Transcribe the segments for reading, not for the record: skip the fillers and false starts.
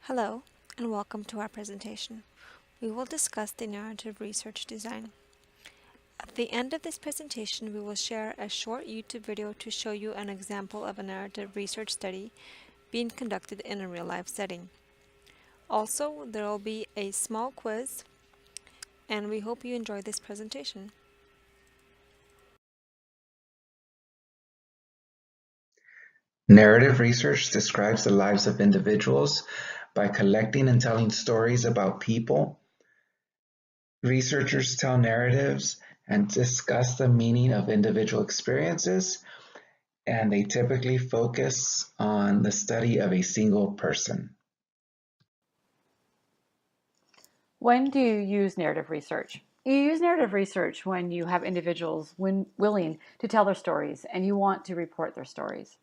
Hello, and welcome to our presentation. We will discuss the narrative research design. At the end of this presentation, we will share a short YouTube video to show you an example of a narrative research study being conducted in a real-life setting. Also, there will be a small quiz, and we hope you enjoy this presentation. Narrative research describes the lives of individuals by collecting and telling stories about people. Researchers tell narratives and discuss the meaning of individual experiences, and they typically focus on the study of a single person. When do you use narrative research? You use narrative research when you have individuals willing to tell their stories and you want to report their stories.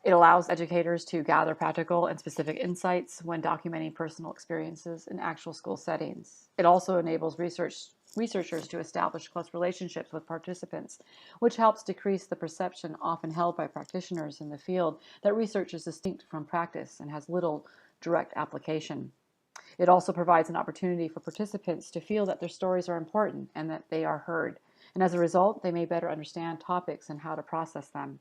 It allows educators to gather practical and specific insights when documenting personal experiences in actual school settings. It also enables researchers to establish close relationships with participants, which helps decrease the perception often held by practitioners in the field that research is distinct from practice and has little direct application. It also provides an opportunity for participants to feel that their stories are important and that they are heard. And as a result, they may better understand topics and how to process them.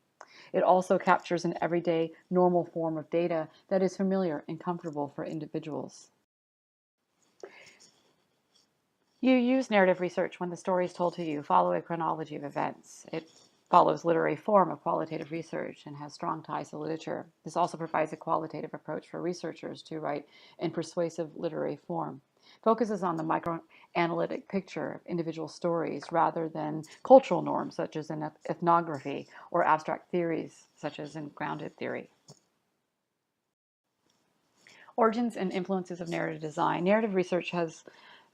It also captures an everyday, normal form of data that is familiar and comfortable for individuals. You use narrative research when the stories told to you follow a chronology of events. It follows literary form of qualitative research and has strong ties to literature. This also provides a qualitative approach for researchers to write in persuasive literary form. Focuses on the microanalytic picture of individual stories rather than cultural norms such as in ethnography or abstract theories such as in grounded theory. Origins and influences of narrative design. Narrative research has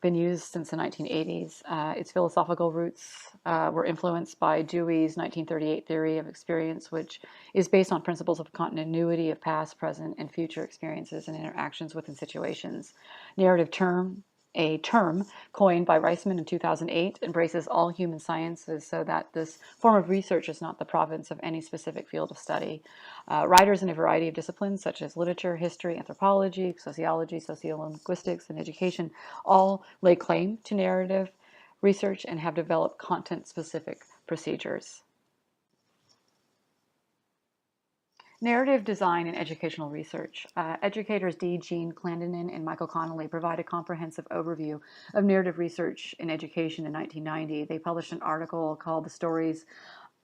been used since the 1980s. Its philosophical roots were influenced by Dewey's 1938 theory of experience, which is based on principles of continuity of past, present, and future experiences and interactions within situations. A term coined by Reisman in 2008, embraces all human sciences so that this form of research is not the province of any specific field of study. Writers in a variety of disciplines such as literature, history, anthropology, sociology, sociolinguistics, and education all lay claim to narrative research and have developed content-specific procedures. Narrative design and educational research. Educators D. Jean Clendenin and Michael Connolly provide a comprehensive overview of narrative research in education in 1990. They published an article called The Stories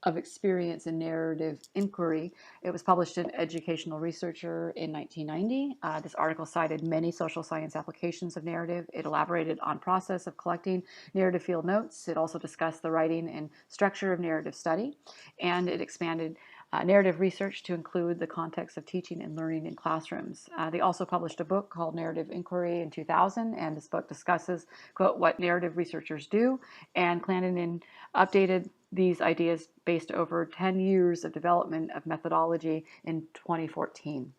of Experience in Narrative Inquiry. It was published in Educational Researcher in 1990. This article cited many social science applications of narrative. It elaborated on process of collecting narrative field notes. It also discussed the writing and structure of narrative study, and it expanded narrative research to include the context of teaching and learning in classrooms. They also published a book called Narrative Inquiry in 2000, and this book discusses, quote, what narrative researchers do, and Clendenin updated these ideas based over 10 years of development of methodology in 2014.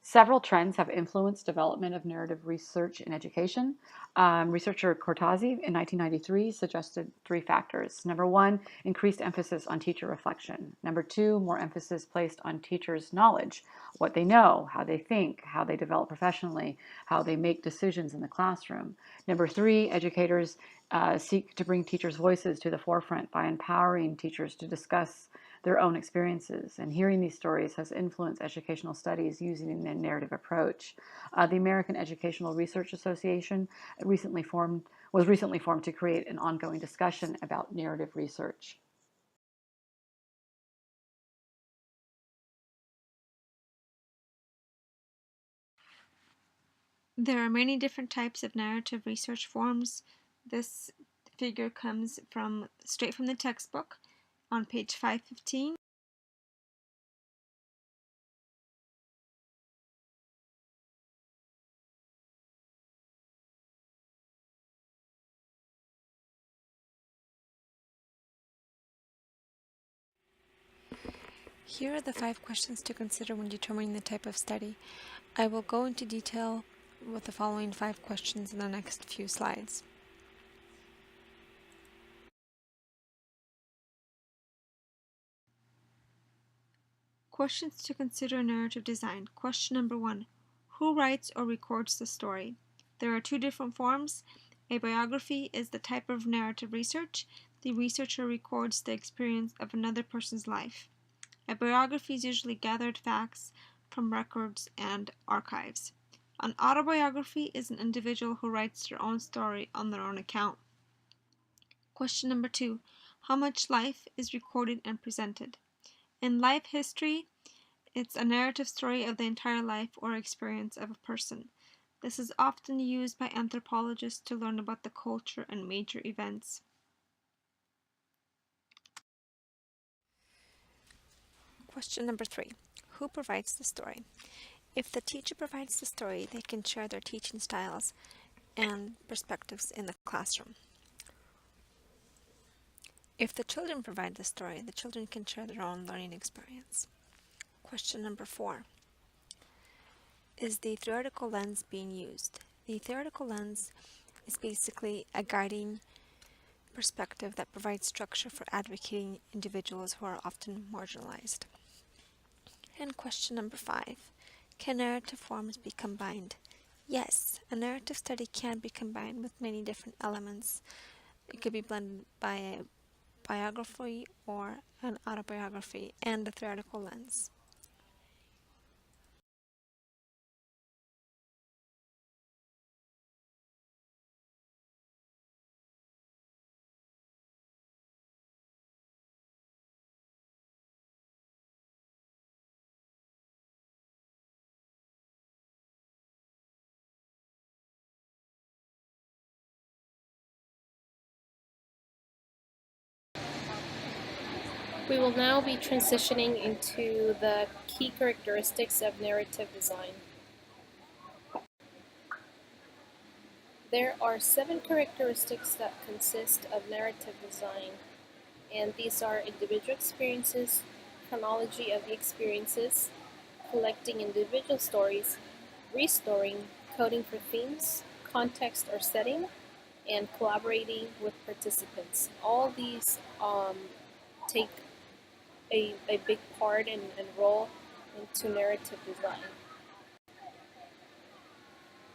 Several trends have influenced development of narrative research in education. Researcher Cortazzi in 1993 suggested 3 factors. Number 1, increased emphasis on teacher reflection. Number 2, more emphasis placed on teachers' knowledge, what they know, how they think, how they develop professionally, how they make decisions in the classroom. Number 3, educators seek to bring teachers' voices to the forefront by empowering teachers to discuss their own experiences, and hearing these stories has influenced educational studies using a narrative approach. The American Educational Research Association was recently formed to create an ongoing discussion about narrative research. There are many different types of narrative research forms. This figure comes straight from the textbook on page 515. Here are the 5 questions to consider when determining the type of study. I will go into detail with the following 5 questions in the next few slides. Questions to consider in narrative design. Question number 1. Who writes or records the story? There are two different forms. A biography is the type of narrative research. The researcher records the experience of another person's life. A biography is usually gathered facts from records and archives. An autobiography is an individual who writes their own story on their own account. Question number 2. How much life is recorded and presented? In life history, it's a narrative story of the entire life or experience of a person. This is often used by anthropologists to learn about the culture and major events. Question number 3. Who provides the story? If the teacher provides the story, they can share their teaching styles and perspectives in the classroom. If the children provide the story, the children can share their own learning experience. Question number 4. Is the theoretical lens being used? The theoretical lens is basically a guiding perspective that provides structure for advocating individuals who are often marginalized. And question number 5. Can narrative forms be combined? Yes, a narrative study can be combined with many different elements. It could be blended by a biography or an autobiography and a theoretical lens. We will now be transitioning into the key characteristics of narrative design. There are 7 characteristics that consist of narrative design, and these are individual experiences, chronology of the experiences, collecting individual stories, restoring, coding for themes, context or setting, and collaborating with participants. All these take a big part and role into narrative design.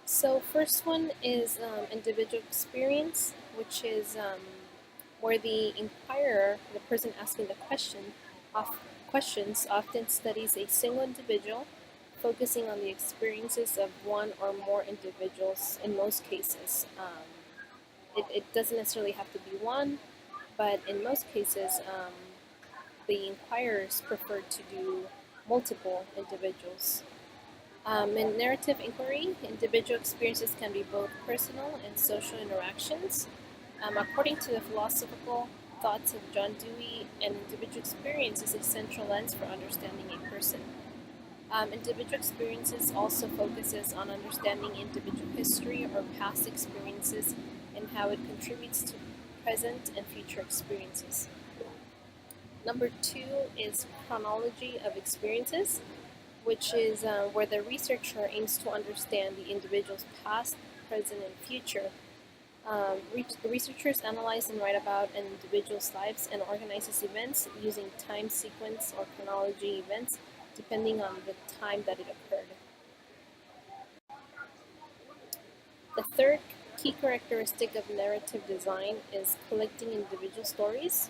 So first one is individual experience, which is where the inquirer, the person asking the questions, often studies a single individual, focusing on the experiences of one or more individuals in most cases. It doesn't necessarily have to be one, but in most cases, the inquirers prefer to do multiple individuals. In narrative inquiry, individual experiences can be both personal and social interactions. According to the philosophical thoughts of John Dewey, an individual experience is a central lens for understanding a person. Individual experiences also focuses on understanding individual history or past experiences and how it contributes to present and future experiences. Number 2 is chronology of experiences, which is where the researcher aims to understand the individual's past, present, and future. The researchers analyze and write about an individual's lives and organizes events using time sequence or chronology events depending on the time that it occurred. The third key characteristic of narrative design is collecting individual stories,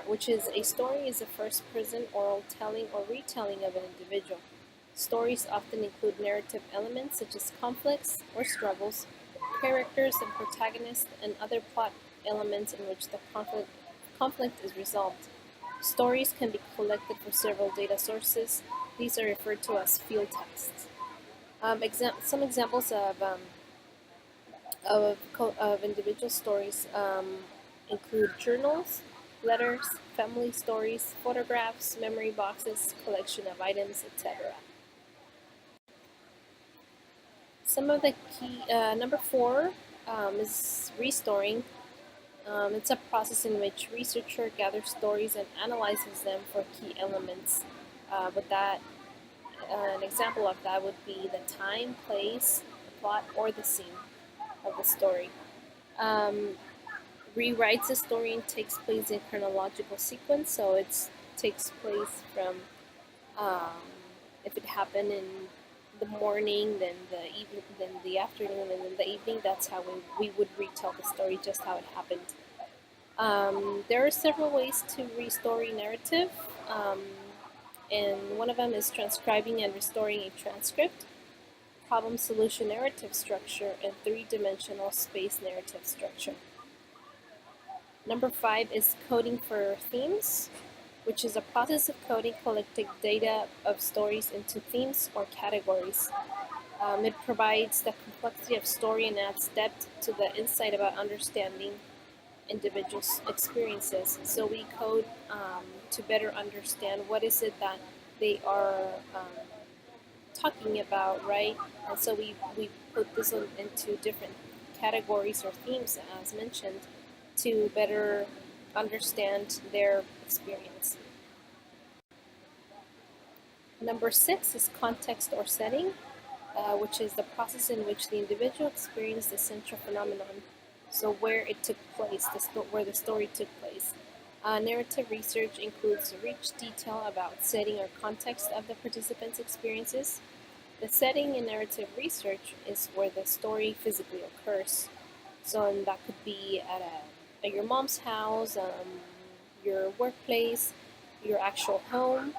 which is a story is a first-person oral telling or retelling of an individual. Stories often include narrative elements such as conflicts or struggles, characters and protagonists, and other plot elements in which the conflict is resolved. Stories can be collected from several data sources. These are referred to as field texts. Some examples of individual stories include journals, letters, family stories, photographs, memory boxes, collection of items, etc. Some of the key, number 4 is restoring. It's a process in which researcher gathers stories and analyzes them for key elements. An example of that would be the time, place, the plot, or the scene of the story. Rewrites the story and takes place in chronological sequence, so it's takes place from if it happened in the morning, then the evening, then the afternoon, and then the evening. That's how we would retell the story, just how it happened. There are several ways to restore a narrative, and one of them is transcribing and restoring a transcript, problem solution narrative structure, and three-dimensional space narrative structure. Number 5 is coding for themes, which is a process of coding collecting data of stories into themes or categories. It provides the complexity of story and adds depth to the insight about understanding individuals' experiences. So we code to better understand what is it that they are talking about, right? And so we put this into different categories or themes, as mentioned, to better understand their experience. Number 6 is context or setting, which is the process in which the individual experienced the central phenomenon. So where it took place, where the story took place. Narrative research includes rich detail about setting or context of the participants' experiences. The setting in narrative research is where the story physically occurs. So and that could be at your mom's house, your workplace, your actual home,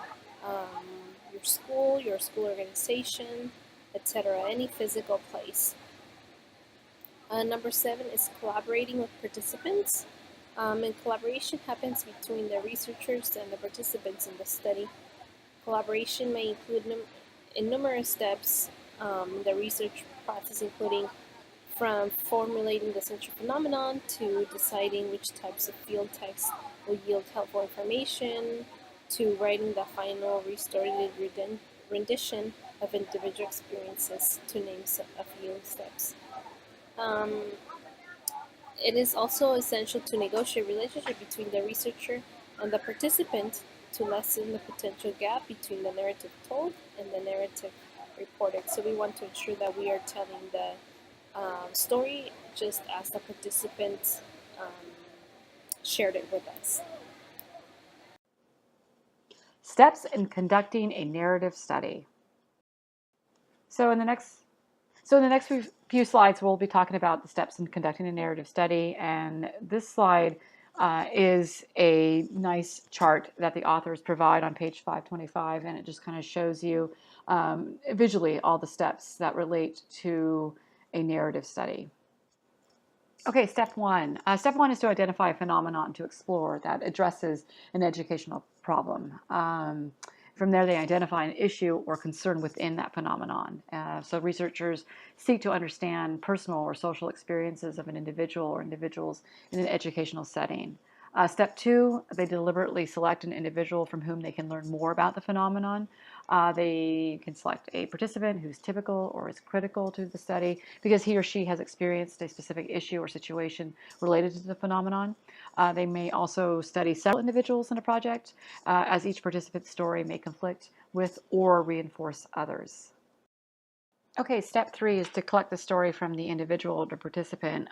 your school organization, etc. Any physical place. Number 7 is collaborating with participants. And collaboration happens between the researchers and the participants in the study. Collaboration may include in numerous steps the research process, including from formulating the central phenomenon to deciding which types of field text will yield helpful information, to writing the final restorative rendition of individual experiences, to name a few steps. It is also essential to negotiate relationship between the researcher and the participant to lessen the potential gap between the narrative told and the narrative reported. So we want to ensure that we are telling the story just as the participants shared it with us. Steps in conducting a narrative study. So in the next few slides, we'll be talking about the steps in conducting a narrative study. And this slide is a nice chart that the authors provide on page 525. And it just kind of shows you visually all the steps that relate to a narrative study. Okay, step one. Step one is to identify a phenomenon to explore that addresses an educational problem. From there, they identify an issue or concern within that phenomenon. So researchers seek to understand personal or social experiences of an individual or individuals in an educational setting. Step two, they deliberately select an individual from whom they can learn more about the phenomenon. They can select a participant who's typical or is critical to the study because he or she has experienced a specific issue or situation related to the phenomenon. They may also study several individuals in a project, as each participant's story may conflict with or reinforce others. Okay, step three is to collect the story from the individual or the participant.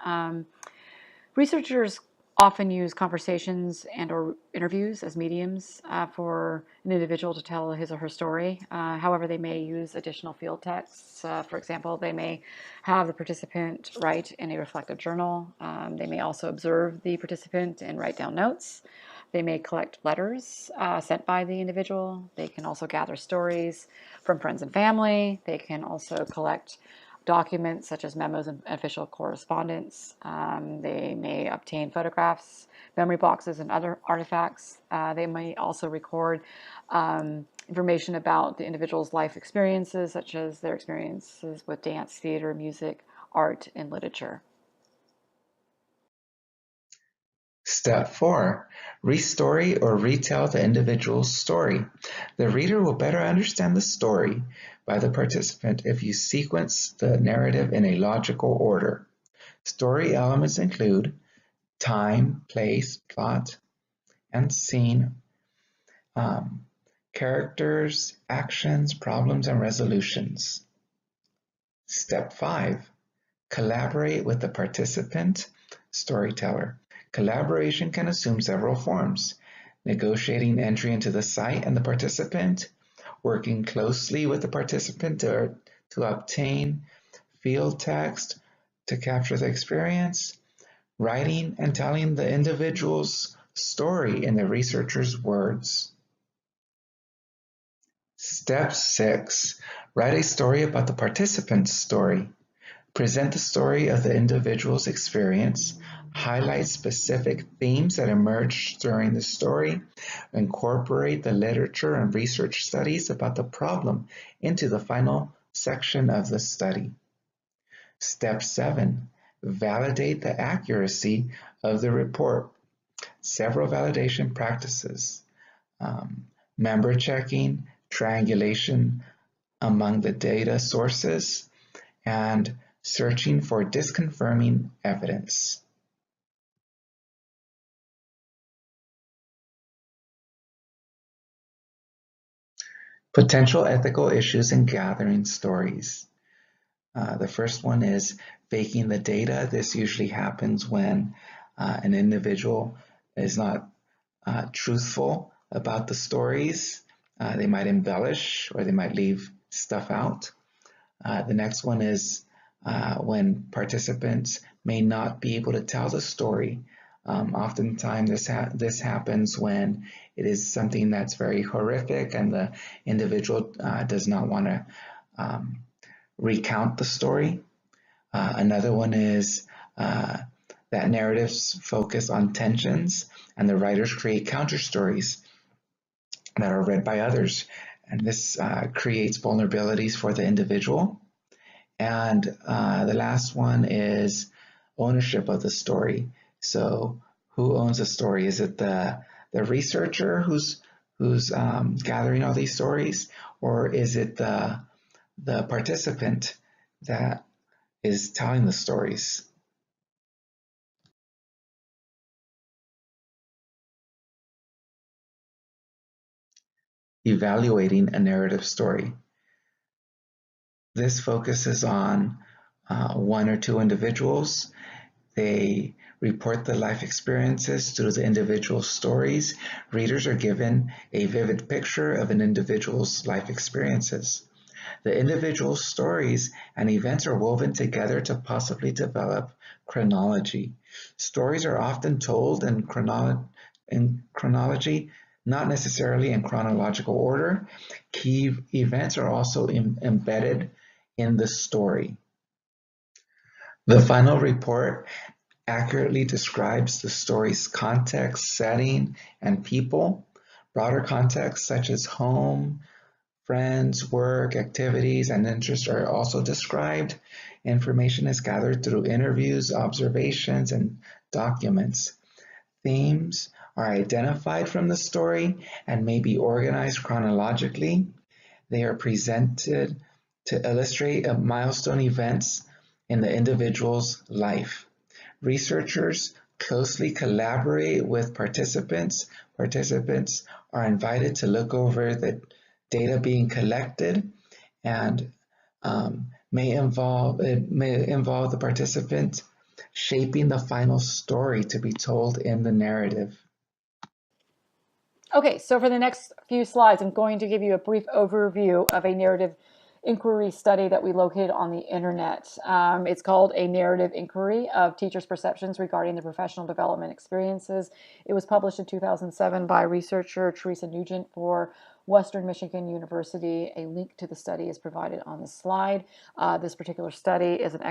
Researchers often use conversations and or interviews as mediums for an individual to tell his or her story. However, they may use additional field texts. For example, they may have the participant write in a reflective journal. They may also observe the participant and write down notes. They may collect letters sent by the individual. They can also gather stories from friends and family. They can also collect documents such as memos and official correspondence. They may obtain photographs, memory boxes, and other artifacts. They may also record information about the individual's life experiences, such as their experiences with dance, theater, music, art, and literature. Step 4. Restory or retell the individual's story. The reader will better understand the story by the participant if you sequence the narrative in a logical order. Story elements include time, place, plot, and scene, characters, actions, problems, and resolutions. Step 5. Collaborate with the participant, storyteller. Collaboration can assume several forms. negotiating entry into the site and the participant, working closely with the participant to obtain field text to capture the experience, writing and telling the individual's story in the researcher's words. Step 6. Write a story about the participant's story. Present the story of the individual's experience, highlight specific themes that emerged during the story, incorporate the literature and research studies about the problem into the final section of the study. Step 7. Validate the accuracy of the report. Several validation practices, member checking, triangulation among the data sources, and searching for disconfirming evidence. Potential ethical issues in gathering stories. The first one is faking the data. This usually happens when an individual is not truthful about the stories. They might embellish or they might leave stuff out. The next one is when participants may not be able to tell the story. Oftentimes this happens when it is something that's very horrific and the individual does not want to recount the story. Another one is that narratives focus on tensions and the writers create counter stories that are read by others. And this creates vulnerabilities for the individual. And the last one is ownership of the story. So who owns the story? Is it the researcher who's gathering all these stories, or is it the participant that is telling the stories? Evaluating a narrative story. This focuses on one or two individuals. They report the life experiences through the individual stories. Readers are given a vivid picture of an individual's life experiences. The individual stories and events are woven together to possibly develop chronology. Stories are often told in chronology, not necessarily in chronological order. Key events are also embedded in the story. The final report accurately describes the story's context, setting, and people. Broader contexts such as home, friends, work, activities, and interests are also described. Information is gathered through interviews, observations, and documents. Themes are identified from the story and may be organized chronologically. They are presented to illustrate milestone events in the individual's life. Researchers closely collaborate with participants. Participants are invited to look over the data being collected and may involve the participant shaping the final story to be told in the narrative. Okay, so for the next few slides, I'm going to give you a brief overview of a narrative inquiry study that we located on the internet. It's called A Narrative Inquiry of Teachers' Perceptions Regarding the Professional Development Experiences. It was published in 2007 by researcher Teresa Nugent for Western Michigan University. A link to the study is provided on the slide. This particular study is an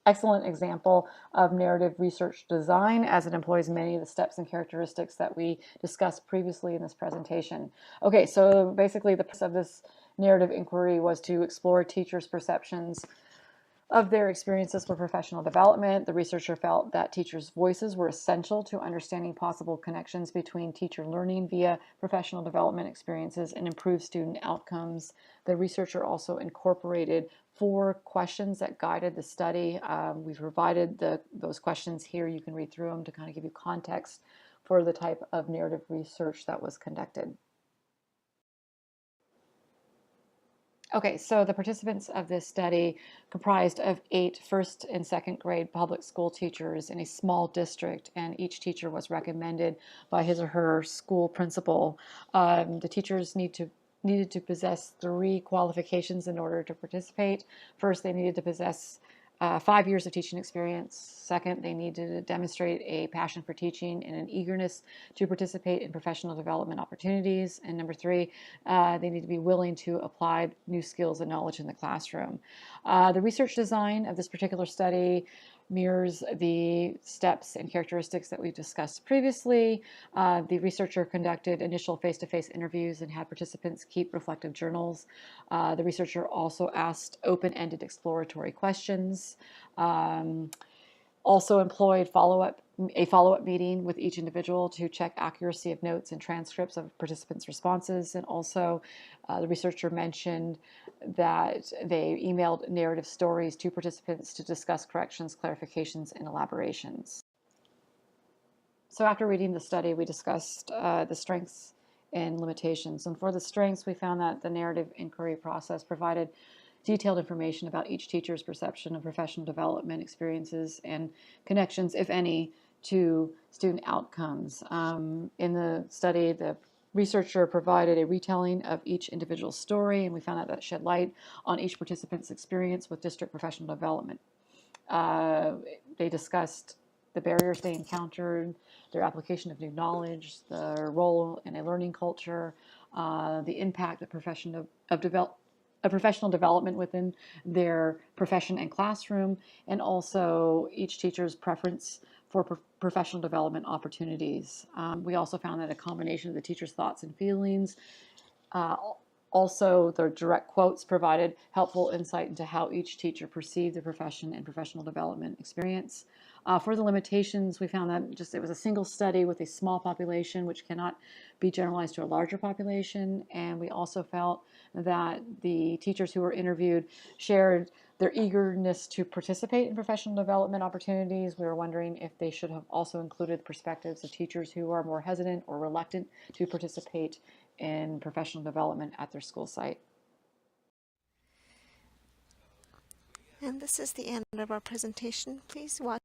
excellent example of narrative research design, as it employs many of the steps and characteristics that we discussed previously in this presentation. Okay, so basically the purpose of this narrative inquiry was to explore teachers' perceptions of their experiences for professional development. The researcher felt that teachers' voices were essential to understanding possible connections between teacher learning via professional development experiences and improved student outcomes. The researcher also incorporated 4 questions that guided the study. We've provided those questions here. You can read through them to kind of give you context for the type of narrative research that was conducted. Okay, so the participants of this study comprised of 8 first and second grade public school teachers in a small district, and each teacher was recommended by his or her school principal. The teachers needed to possess 3 qualifications in order to participate. First, they needed to possess 5 years of teaching experience. Second, they needed to demonstrate a passion for teaching and an eagerness to participate in professional development opportunities. And number 3, they need to be willing to apply new skills and knowledge in the classroom. The research design of this particular study mirrors the steps and characteristics that we've discussed previously. The researcher conducted initial face-to-face interviews and had participants keep reflective journals. The researcher also asked open-ended exploratory questions. Also employed a follow-up meeting with each individual to check accuracy of notes and transcripts of participants' responses. And also, the researcher mentioned that they emailed narrative stories to participants to discuss corrections, clarifications, and elaborations. So after reading the study, we discussed the strengths and limitations. And for the strengths, we found that the narrative inquiry process provided detailed information about each teacher's perception of professional development experiences and connections, if any, to student outcomes. In the study, the researcher provided a retelling of each individual story, and we found out that shed light on each participant's experience with district professional development. They discussed the barriers they encountered, their application of new knowledge, their role in a learning culture, the impact of professional development within their profession and classroom, and also each teacher's preference for professional development opportunities. We also found that a combination of the teacher's thoughts and feelings, also the direct quotes provided helpful insight into how each teacher perceived the profession and professional development experience. For the limitations, we found that it was a single study with a small population, which cannot be generalized to a larger population. And we also felt that the teachers who were interviewed shared their eagerness to participate in professional development opportunities. We were wondering if they should have also included perspectives of teachers who are more hesitant or reluctant to participate in professional development at their school site. And this is the end of our presentation. Please watch